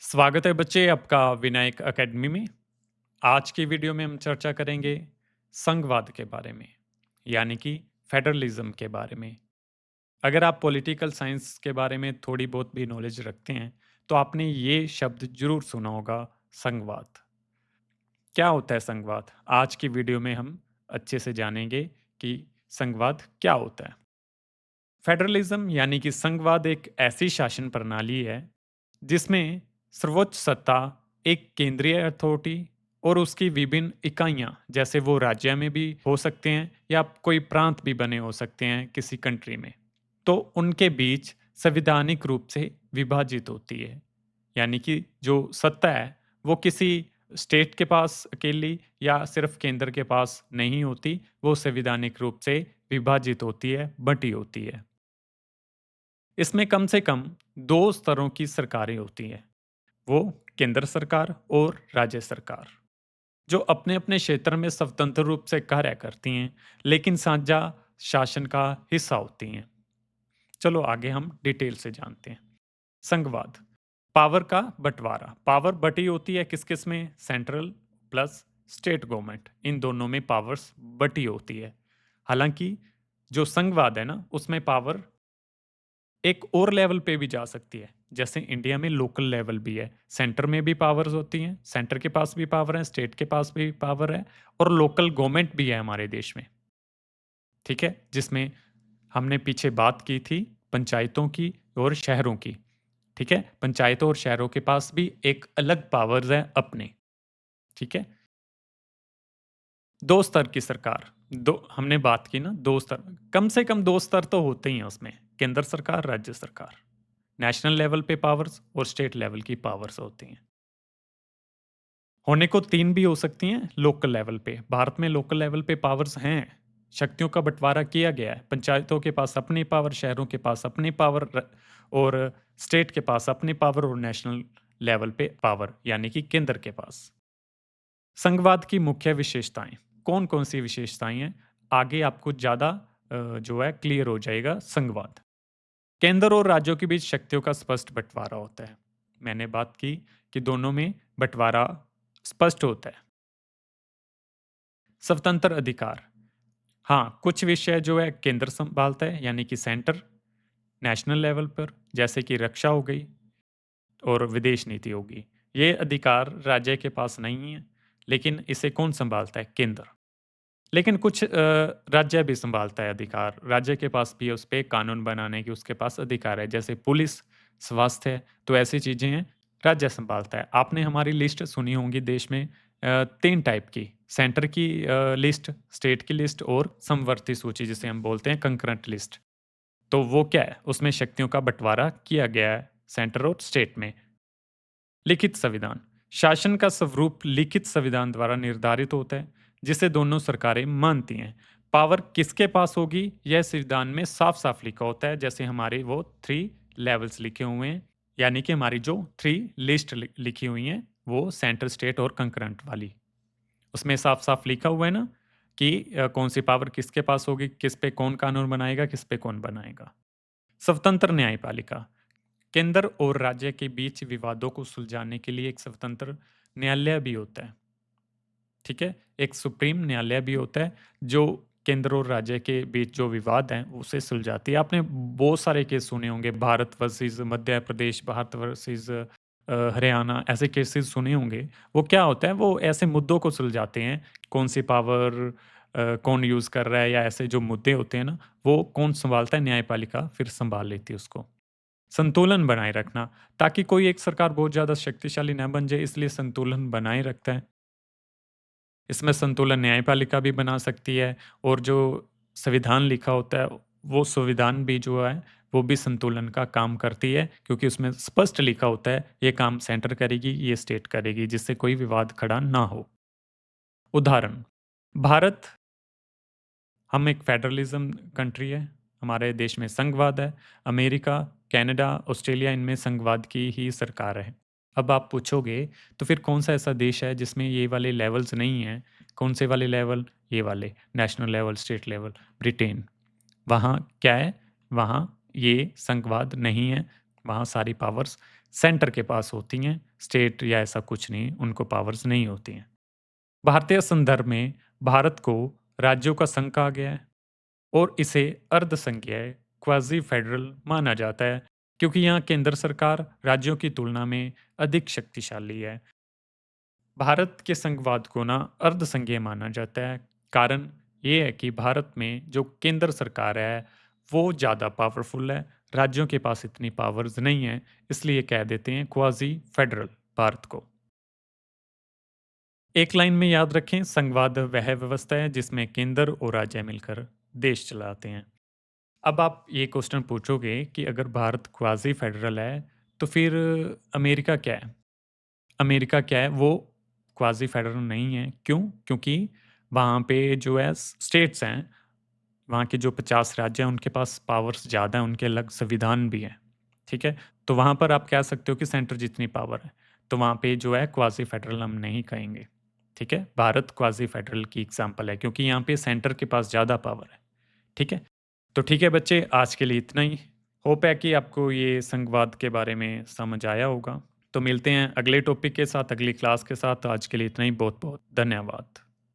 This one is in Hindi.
स्वागत है बच्चे आपका विनायक एकेडमी में। आज की वीडियो में हम चर्चा करेंगे संघवाद के बारे में, यानी कि फेडरलिज्म के बारे में। अगर आप पॉलिटिकल साइंस के बारे में थोड़ी बहुत भी नॉलेज रखते हैं तो आपने ये शब्द जरूर सुना होगा, संघवाद। क्या होता है संघवाद? आज की वीडियो में हम अच्छे से जानेंगे कि संघवाद क्या होता है। फेडरलिज्म यानी कि संघवाद एक ऐसी शासन प्रणाली है जिसमें सर्वोच्च सत्ता एक केंद्रीय अथॉरिटी और उसकी विभिन्न इकाइयां, जैसे वो राज्य में भी हो सकते हैं या कोई प्रांत भी बने हो सकते हैं किसी कंट्री में, तो उनके बीच संवैधानिक रूप से विभाजित होती है। यानी कि जो सत्ता है वो किसी स्टेट के पास अकेली या सिर्फ केंद्र के पास नहीं होती, वो संवैधानिक रूप से विभाजित होती है, बटी होती है। इसमें कम से कम दो स्तरों की सरकारें होती हैं, वो केंद्र सरकार और राज्य सरकार, जो अपने अपने क्षेत्र में स्वतंत्र रूप से कार्य करती हैं लेकिन साझा शासन का हिस्सा होती हैं। चलो आगे हम डिटेल से जानते हैं। संघवाद, पावर का बंटवारा। पावर बटी होती है किस किस में? सेंट्रल प्लस स्टेट गवर्नमेंट, इन दोनों में पावर्स बटी होती है। हालांकि जो संघवाद है ना, उसमें पावर एक और लेवल पे भी जा सकती है। जैसे इंडिया में लोकल लेवल भी है, सेंटर में भी पावर्स होती हैं, सेंटर के पास भी पावर है, स्टेट के पास भी पावर है और लोकल गवर्नमेंट भी है हमारे देश में। ठीक है, जिसमें हमने पीछे बात की थी पंचायतों की और शहरों की। ठीक है, पंचायतों और शहरों के पास भी एक अलग पावर्स है अपने। ठीक है, दो स्तर की सरकार, दो हमने बात की ना, दो स्तर, कम से कम दो स्तर तो होते ही हैं उसमें, केंद्र सरकार, राज्य सरकार। नेशनल लेवल पे पावर्स और स्टेट लेवल की पावर्स होती हैं। होने को तीन भी हो सकती हैं लोकल लेवल पे। भारत में लोकल लेवल पे पावर्स हैं, शक्तियों का बंटवारा किया गया है। पंचायतों के पास अपनी पावर, शहरों के पास अपनी पावर और स्टेट के पास अपनी पावर और नेशनल लेवल पे पावर यानी कि केंद्र के पास। संघवाद की मुख्य विशेषताएं कौन कौन सी विशेषताएं हैं? आगे आपको ज़्यादा जो है क्लियर हो जाएगा। संघवाद, केंद्र और राज्यों के बीच शक्तियों का स्पष्ट बंटवारा होता है। मैंने बात की कि दोनों में बंटवारा स्पष्ट होता है। स्वतंत्र अधिकार, हाँ, कुछ विषय जो है केंद्र संभालता है यानी कि सेंटर, नेशनल लेवल पर, जैसे कि रक्षा हो गई और विदेश नीति होगी। ये अधिकार राज्य के पास नहीं है, लेकिन इसे कौन संभालता है? केंद्र। लेकिन कुछ राज्य भी संभालता है अधिकार, राज्य के पास भी उस पे कानून बनाने की उसके पास अधिकार है, जैसे पुलिस, स्वास्थ्य है, तो ऐसी चीज़ें हैं, राज्य संभालता है। आपने हमारी लिस्ट सुनी होंगी देश में 3 टाइप की, सेंटर की लिस्ट, स्टेट की लिस्ट और समवर्ती सूची जिसे हम बोलते हैं कंकरेंट लिस्ट। तो वो क्या है? उसमें शक्तियों का बँटवारा किया गया है सेंटर और स्टेट में। लिखित संविधान, शासन का स्वरूप लिखित संविधान द्वारा निर्धारित होता है, जिसे दोनों सरकारें मानती हैं। पावर किसके पास होगी, यह संविधान में साफ साफ लिखा होता है, जैसे हमारे वो थ्री लेवल्स लिखे हुए हैं, यानी कि हमारी जो थ्री लिस्ट लिखी हुई हैं, वो सेंट्रल, स्टेट और कंकरेंट वाली, उसमें साफ साफ लिखा हुआ है ना कि कौन सी पावर किसके पास होगी, किस पे कौन कानून बनाएगा, किस पे कौन बनाएगा। स्वतंत्र न्यायपालिका, केंद्र और राज्य के बीच विवादों को सुलझाने के लिए एक स्वतंत्र न्यायालय भी होता है। ठीक है, एक सुप्रीम न्यायालय भी होता है जो केंद्र और राज्य के बीच जो विवाद हैं उसे सुलझाती है। आपने बहुत सारे केस सुने होंगे, भारत वर्सेस मध्य प्रदेश, भारत वर्सेस हरियाणा, ऐसे केसेस सुने होंगे। वो क्या होता है, वो ऐसे मुद्दों को सुलझाते हैं, कौन सी पावर कौन यूज़ कर रहा है, या ऐसे जो मुद्दे होते हैं ना, वो कौन संभालता है? न्यायपालिका फिर संभाल लेती है उसको। संतुलन बनाए रखना, ताकि कोई एक सरकार बहुत ज़्यादा शक्तिशाली ना बन जाए, इसलिए संतुलन बनाए रखता है। इसमें संतुलन न्यायपालिका भी बना सकती है और जो संविधान लिखा होता है, वो संविधान भी जो है, वो भी संतुलन का काम करती है, क्योंकि उसमें स्पष्ट लिखा होता है, ये काम सेंटर करेगी, ये स्टेट करेगी, जिससे कोई विवाद खड़ा ना हो। उदाहरण, भारत, हम एक फेडरलिज्म कंट्री है, हमारे देश में संघवाद है। अमेरिका, कनाडा, ऑस्ट्रेलिया, इनमें संघवाद की ही सरकार है। अब आप पूछोगे तो फिर कौन सा ऐसा देश है जिसमें ये वाले लेवल्स नहीं हैं? कौन से वाले लेवल? ये वाले, national level, state level. Britain, वहाँ क्या है? वहाँ ये संघवाद नहीं है, वहाँ सारी पावर्स सेंटर के पास होती हैं, स्टेट या ऐसा कुछ नहीं, उनको पावर्स नहीं होती हैं। भारतीय संदर्भ में भारत को राज्यों का संघ कहा गया है और इसे अर्धसंघीय क्वाजी फेडरल माना जाता है क्योंकि यहाँ केंद्र सरकार राज्यों की तुलना में अधिक शक्तिशाली है। भारत के संघवाद को ना अर्धसंघीय माना जाता है। कारण ये है कि भारत में जो केंद्र सरकार है वो ज़्यादा पावरफुल है, राज्यों के पास इतनी पावर्स नहीं है, इसलिए कह देते हैं क्वाजी फेडरल भारत को। एक लाइन में याद रखें, संघवाद वह व्यवस्था है जिसमें केंद्र और राज्य मिलकर देश चलाते हैं। अब आप ये क्वेश्चन पूछोगे कि अगर भारत क्वाजी फेडरल है तो फिर अमेरिका क्या है? अमेरिका क्या है, वो क्वाज़ी फेडरल नहीं है। क्यों? क्योंकि वहाँ पे जो है स्टेट्स हैं, वहाँ के जो 50 राज्य हैं उनके पास पावर्स ज़्यादा हैं, उनके अलग संविधान भी हैं, ठीक है? तो वहाँ पर आप कह सकते हो कि सेंटर जितनी पावर है, तो वहाँ पे जो है क्वाज़ी फेडरल हम नहीं कहेंगे, ठीक है? भारत क्वाज़ी फेडरल की एग्ज़ाम्पल है क्योंकि यहाँ पे सेंटर के पास ज़्यादा पावर है, ठीक है? तो ठीक है बच्चे, आज के लिए इतना ही। होप है कि आपको ये संघवाद के बारे में समझ आया होगा। तो मिलते हैं अगले टॉपिक के साथ, अगली क्लास के साथ। आज के लिए इतना ही। बहुत-बहुत धन्यवाद।